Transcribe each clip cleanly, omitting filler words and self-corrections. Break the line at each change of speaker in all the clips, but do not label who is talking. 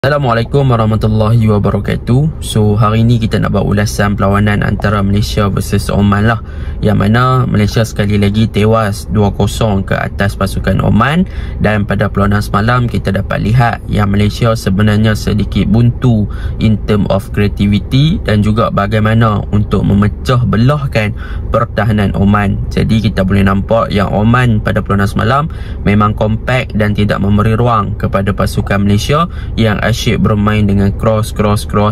Assalamualaikum warahmatullahi wabarakatuh. So hari ini kita nak buat ulasan perlawanan antara Malaysia versus Oman lah, yang mana Malaysia sekali lagi tewas 2-0 ke atas pasukan Oman. Dan pada perlawanan semalam kita dapat lihat yang Malaysia sebenarnya sedikit buntu in term of creativity dan juga bagaimana untuk memecah belahkan pertahanan Oman. Jadi kita boleh nampak yang Oman pada perlawanan semalam memang compact dan tidak memberi ruang kepada pasukan Malaysia yang asyik bermain dengan cross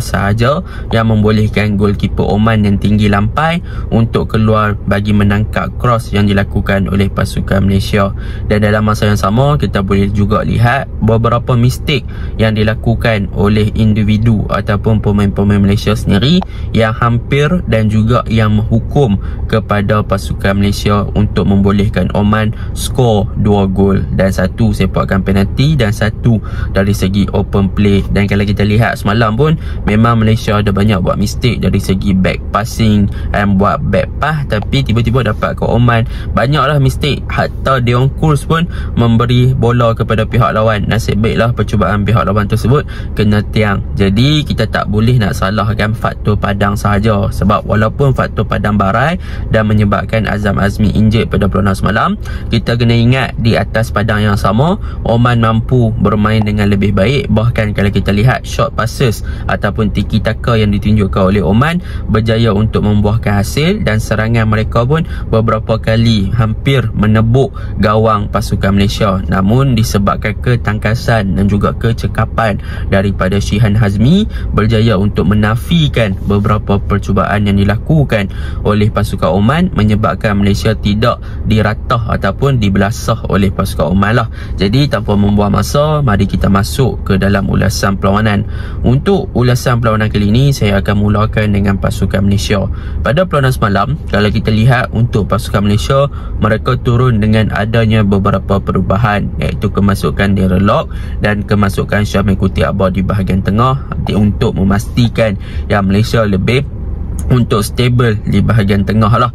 sahaja, yang membolehkan goalkeeper Oman yang tinggi lampai untuk keluar bagi menangkap cross yang dilakukan oleh pasukan Malaysia. Dan dalam masa yang sama kita boleh juga lihat beberapa mistake yang dilakukan oleh individu ataupun pemain-pemain Malaysia sendiri yang hampir dan juga yang menghukum kepada pasukan Malaysia untuk membolehkan Oman skor 2 gol, dan satu sepakan penalti dan satu dari segi open play. Dan kalau kita lihat semalam pun memang Malaysia ada banyak buat mistake dari segi back passing dan buat back pass, tapi tiba-tiba dapat ke Oman banyaklah mistake. Hatta Deon Kurs pun memberi bola kepada pihak lawan. Nasib baiklah percubaan pihak lawan tersebut kena tiang. Jadi kita tak boleh nak salahkan faktor padang sahaja, sebab walaupun faktor padang barai dan menyebabkan Azam Azmi injured pada perlawanan semalam, kita kena ingat di atas padang yang sama Oman mampu bermain dengan lebih baik. Bahkan kalau kita lihat short passes ataupun tiki taka yang ditunjukkan oleh Oman berjaya untuk membuahkan hasil, dan serangan mereka pun beberapa kali hampir menebuk gawang pasukan Malaysia. Namun disebabkan ketangkasan dan juga kecekapan daripada Shihan Hazmi, berjaya untuk menafikan beberapa percubaan yang dilakukan oleh pasukan Oman, menyebabkan Malaysia tidak diratah ataupun dibelasah oleh pasukan Oman lah. Jadi tanpa membuang masa, mari kita masuk ke dalam ulasan perlawanan. Untuk ulasan perlawanan kali ini saya akan mulakan dengan pasukan Malaysia. Pada perlawanan semalam, kalau kita lihat untuk pasukan Malaysia, mereka turun dengan adanya beberapa perubahan, iaitu kemasukan Darren Lock dan kemasukan Syamil Kutiaba di bahagian tengah untuk memastikan yang Malaysia lebih untuk stable di bahagian tengah lah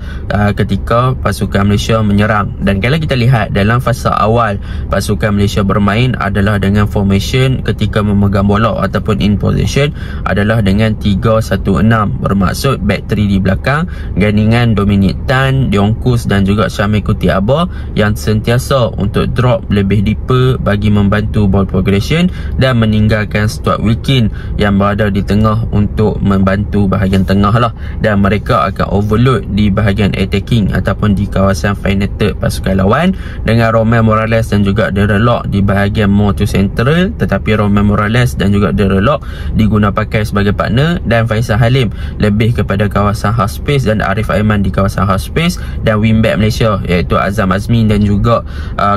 ketika pasukan Malaysia menyerang. Dan kalau kita lihat dalam fasa awal pasukan Malaysia bermain adalah dengan formation ketika memegang bola ataupun in position adalah dengan 3-1-6, bermaksud back 3 di belakang, gandingan Dominic Tan, Deon Kurs dan juga Syamil Kutiaba yang sentiasa untuk drop lebih deeper bagi membantu ball progression, dan meninggalkan Stuart Wilkin yang berada di tengah untuk membantu bahagian tengah lah. Dan mereka akan overload di bahagian attacking ataupun di kawasan final third pasukan lawan, dengan Romel Morales dan juga Darren Lock di bahagian more to central, tetapi Romel Morales dan juga Darren Lock diguna pakai sebagai partner, dan Faisal Halim lebih kepada kawasan half space dan Arif Aiman di kawasan half space. Dan wingback Malaysia iaitu Azam Azmi dan juga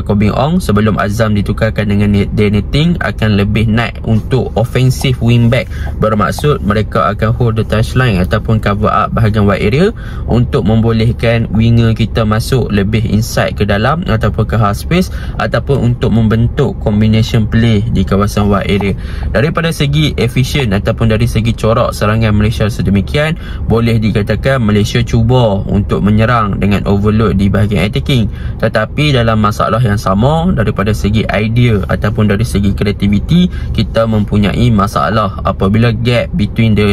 Kobing Ong sebelum Azam ditukarkan dengan Danny Ting akan lebih naik untuk offensive wingback, bermaksud mereka akan hold the touchline ataupun cover up bahagian wide area untuk membolehkan winger kita masuk lebih inside ke dalam ataupun ke half space, ataupun untuk membentuk combination play di kawasan wide area. Daripada segi efisien ataupun dari segi corak serangan Malaysia sedemikian, boleh dikatakan Malaysia cuba untuk menyerang dengan overload di bahagian attacking, tetapi dalam masalah yang sama daripada segi idea ataupun dari segi creativity, kita mempunyai masalah apabila gap between the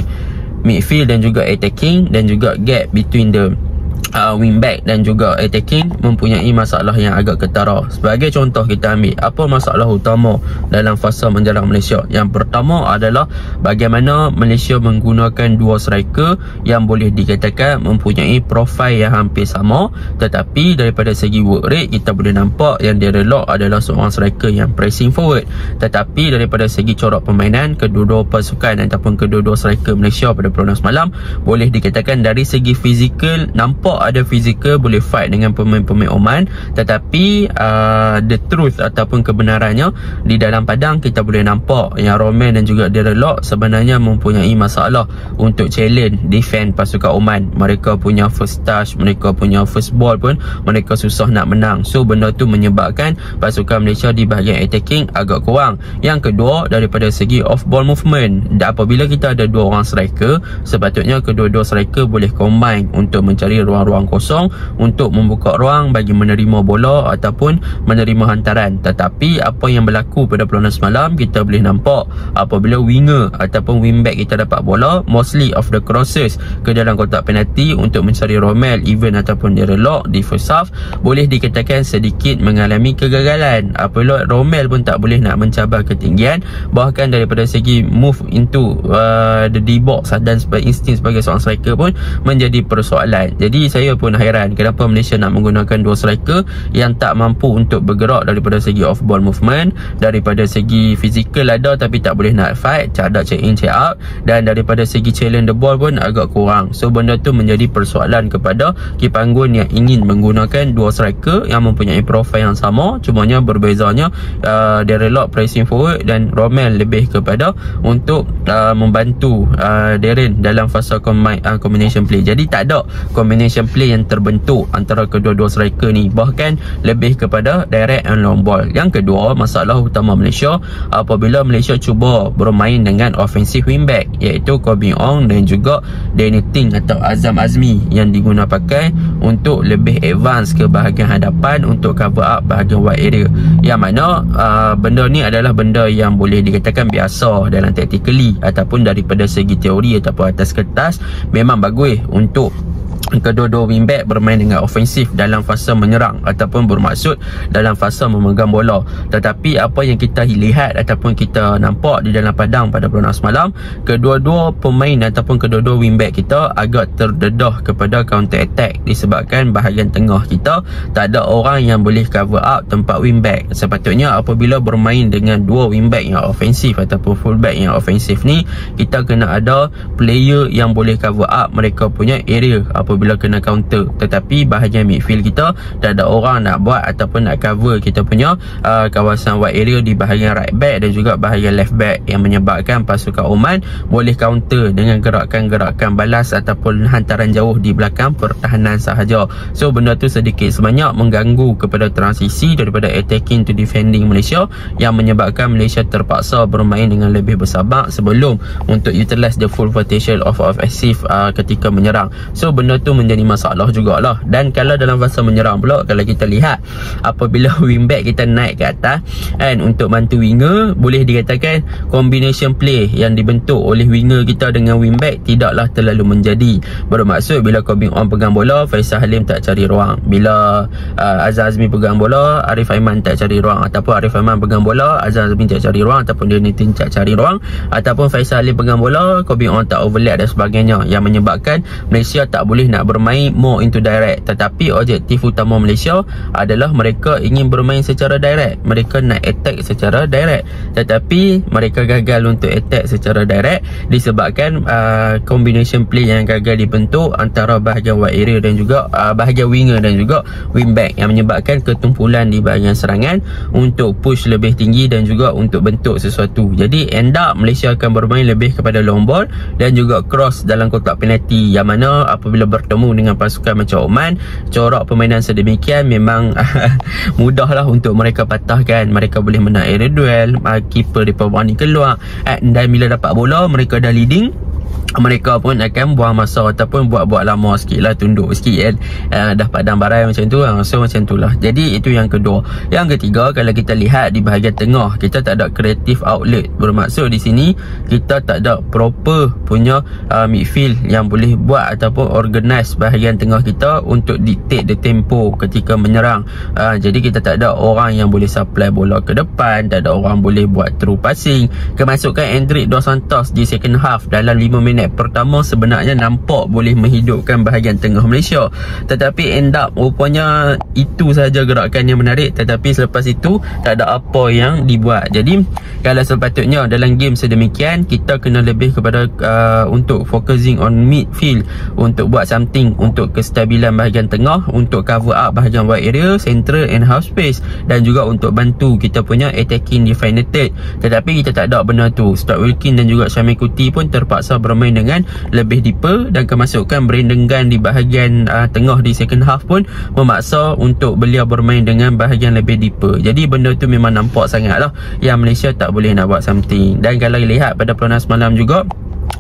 midfield dan juga attacking, dan juga gap between the wingback dan juga attacking mempunyai masalah yang agak ketara. Sebagai contoh, kita ambil apa masalah utama dalam fasa menjelang Malaysia. Yang pertama adalah bagaimana Malaysia menggunakan dua striker yang boleh dikatakan mempunyai profil yang hampir sama, tetapi daripada segi work rate kita boleh nampak yang Darren Lock adalah seorang striker yang pressing forward, tetapi daripada segi corak permainan kedua-dua pasukan ataupun kedua-dua striker Malaysia pada perlawanan semalam boleh dikatakan dari segi fizikal nampak ada fizikal, boleh fight dengan pemain-pemain Oman, tetapi the truth ataupun kebenarannya di dalam padang kita boleh nampak yang Roman dan juga Darren Lock sebenarnya mempunyai masalah untuk challenge defend pasukan Oman. Mereka punya first touch, mereka punya first ball pun mereka susah nak menang. So benda tu menyebabkan pasukan Malaysia di bahagian attacking agak kurang. Yang kedua, daripada segi off ball movement, apabila kita ada dua orang striker, sepatutnya kedua-dua striker boleh combine untuk mencari ruang-ruang ruang kosong untuk membuka ruang bagi menerima bola ataupun menerima hantaran. Tetapi apa yang berlaku pada perlawanan semalam, kita boleh nampak apabila winger ataupun wingback kita dapat bola, mostly of the crosses ke dalam kotak penalti untuk mencari Romel, Even ataupun Darren Lock di first half, boleh dikatakan sedikit mengalami kegagalan. Apabila Romel pun tak boleh nak mencabar ketinggian, bahkan daripada segi move into the D-box dan insting sebagai seorang striker pun menjadi persoalan. Jadi saya pun hairan kenapa Malaysia nak menggunakan dua striker yang tak mampu untuk bergerak daripada segi off ball movement, daripada segi fizikal ada tapi tak boleh nak fight, ada check in check out, dan daripada segi challenge the ball pun agak kurang. So benda tu menjadi persoalan kepada Kipanggun yang ingin menggunakan dua striker yang mempunyai profil yang sama, cumanya berbezanya Darren Lock pressing forward dan Romel lebih kepada untuk membantu Darren dalam fasa combination play. Jadi tak ada combination play yang terbentuk antara kedua-dua striker ni, bahkan lebih kepada direct and long ball. Yang kedua, masalah utama Malaysia apabila Malaysia cuba bermain dengan offensive wingback, iaitu Koh Bee Ong dan juga Danny Ting atau Azam Azmi yang diguna pakai untuk lebih advance ke bahagian hadapan untuk cover up bahagian wide area, yang mana benda ni adalah benda yang boleh dikatakan biasa dalam tactically ataupun daripada segi teori ataupun atas kertas memang bagus untuk kedua-dua wingback bermain dengan ofensif dalam fasa menyerang ataupun bermaksud dalam fasa memegang bola. Tetapi apa yang kita lihat ataupun kita nampak di dalam padang pada perlawanan semalam, kedua-dua pemain ataupun kedua-dua wingback kita agak terdedah kepada counter attack disebabkan bahagian tengah kita tak ada orang yang boleh cover up tempat wingback. Sepatutnya apabila bermain dengan dua wingback yang ofensif ataupun fullback yang ofensif ni, kita kena ada player yang boleh cover up mereka punya area apabila kena counter. Tetapi bahagian midfield kita tak ada orang nak buat ataupun nak cover kita punya kawasan wide area di bahagian right back dan juga bahagian left back, yang menyebabkan pasukan Oman boleh counter dengan gerakan-gerakan balas ataupun hantaran jauh di belakang pertahanan sahaja. So benda tu sedikit sebanyak mengganggu kepada transisi daripada attacking to defending Malaysia, yang menyebabkan Malaysia terpaksa bermain dengan lebih bersabar sebelum untuk utilize the full potential of offensive ketika menyerang. So benda tu menjadi masalah jugalah. Dan kalau dalam fasa menyerang pula, kalau kita lihat apabila wingback kita naik ke atas and untuk bantu winger, boleh dikatakan combination play yang dibentuk oleh winger kita dengan wingback tidaklah terlalu menjadi. Bermaksud bila Koh Bee Ong pegang bola, Faisal Halim tak cari ruang. Bila Azam Azmi pegang bola, Arif Aiman tak cari ruang, ataupun Arif Aiman pegang bola, Azam Azmi tak cari ruang, ataupun dia Nitin tak cari ruang, ataupun Faisal Halim pegang bola, Koh Bee Ong tak overlap dan sebagainya, yang menyebabkan Malaysia tak boleh nak bermain more into direct. Tetapi objektif utama Malaysia adalah mereka ingin bermain secara direct, mereka nak attack secara direct, tetapi mereka gagal untuk attack secara direct disebabkan combination play yang gagal dibentuk antara bahagian wide area dan juga bahagian winger dan juga wingback, yang menyebabkan ketumpulan di bahagian serangan untuk push lebih tinggi dan juga untuk bentuk sesuatu. Jadi end up Malaysia akan bermain lebih kepada long ball dan juga cross dalam kotak penalti, yang mana apabila bertemu dengan pasukan macam Oman, corak permainan sedemikian memang mudahlah untuk mereka patahkan. Mereka boleh menang area duel, keeper mereka berani keluar, dan bila dapat bola mereka dah leading, mereka pun akan buang masa ataupun buat-buat lama sikit lah, tunduk sikit kan, dah padang barai macam tu. So macam tu lah. Jadi itu yang kedua. Yang ketiga, kalau kita lihat di bahagian tengah, kita tak ada creative outlet. Bermaksud di sini kita tak ada proper punya midfield yang boleh buat ataupun organize bahagian tengah kita untuk dictate the tempo ketika menyerang. Jadi kita tak ada orang yang boleh supply bola ke depan, tak ada orang boleh buat through passing. Kemasukan Endrick Dos Santos di second half dalam 5 minit pertama sebenarnya nampak boleh menghidupkan bahagian tengah Malaysia, tetapi end up rupanya itu sahaja gerakan yang menarik, tetapi selepas itu tak ada apa yang dibuat. Jadi kalau sepatutnya dalam game sedemikian, kita kena lebih kepada untuk focusing on midfield, untuk buat something untuk kestabilan bahagian tengah, untuk cover up bahagian wide area, central and half space, dan juga untuk bantu kita punya attacking defender third. Tetapi kita tak ada benda tu. Stuart Wilkin dan juga Syamil Kuti pun terpaksa bermain dengan lebih deeper, dan kemasukan Brandon Gunn di bahagian tengah di second half pun memaksa untuk beliau bermain dengan bahagian lebih deeper. Jadi benda tu memang nampak sangat lah yang Malaysia tak boleh nak buat something. Dan kalau lihat pada perlawanan semalam juga,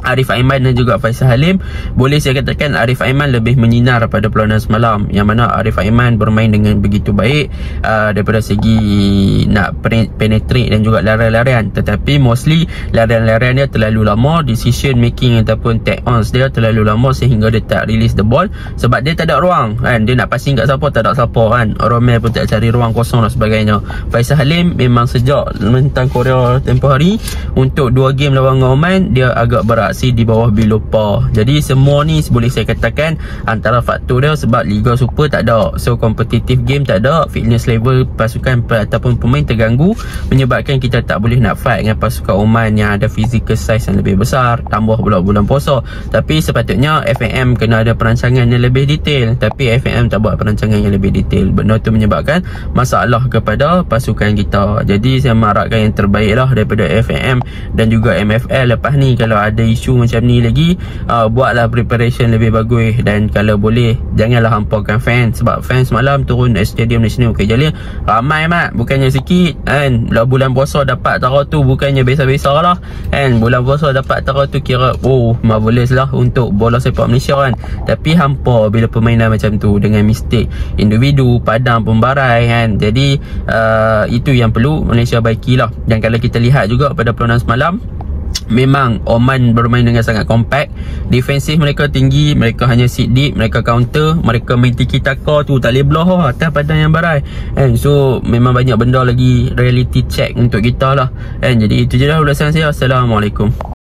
Arif Aiman dan juga Faisal Halim. Boleh saya katakan Arif Aiman lebih menyinar pada perlawanan semalam, yang mana Arif Aiman bermain dengan begitu baik daripada segi nak penetrate dan juga larian-larian. Tetapi mostly larian-larian dia terlalu lama, decision making ataupun take ons dia terlalu lama sehingga dia tak release the ball, sebab dia tak ada ruang kan. Dia nak passing kat siapa tak ada siapa kan. Romel pun tak cari ruang kosong dan sebagainya. Faisal Halim memang sejak mentang Korea tempoh hari untuk 2 game lawan Oman, dia agak beraksi di bawah below par. Jadi semua ni boleh saya katakan antara faktor dia sebab Liga Super tak ada, so competitive game tak ada, fitness level pasukan ataupun pemain terganggu, menyebabkan kita tak boleh nak fight dengan pasukan Oman yang ada physical size yang lebih besar, tambah pula bulan puasa. Tapi sepatutnya FAM kena ada perancangan yang lebih detail, tapi FAM tak buat perancangan yang lebih detail. Benda tu menyebabkan masalah kepada pasukan kita. Jadi saya mengharapkan yang terbaik lah daripada FAM dan juga MFL lepas ni. Kalau ada isu macam ni lagi, buatlah preparation lebih bagus, dan kalau boleh janganlah hamparkan fans, sebab fans malam turun Stadium Nasional Bukit Jalil ramai mat, bukannya sikit kan. Bulan puasa dapat tara tu bukannya biasa-biasa lah kan. Bulan puasa dapat tara tu kira marvelous lah untuk bola sepak Malaysia kan. Tapi hampa bila permainan macam tu dengan mistake individu, padang pembarai kan. Jadi itu yang perlu Malaysia baiki lah. Dan kalau kita lihat juga pada perlawanan semalam, memang Oman bermain dengan sangat compact, defensif mereka tinggi, mereka hanya sit deep, mereka counter, mereka main tiki taka tu tak boleh blow atas padang yang barai and so memang banyak benda lagi reality check untuk kita lah. And jadi itu je lah ulasan saya. Assalamualaikum.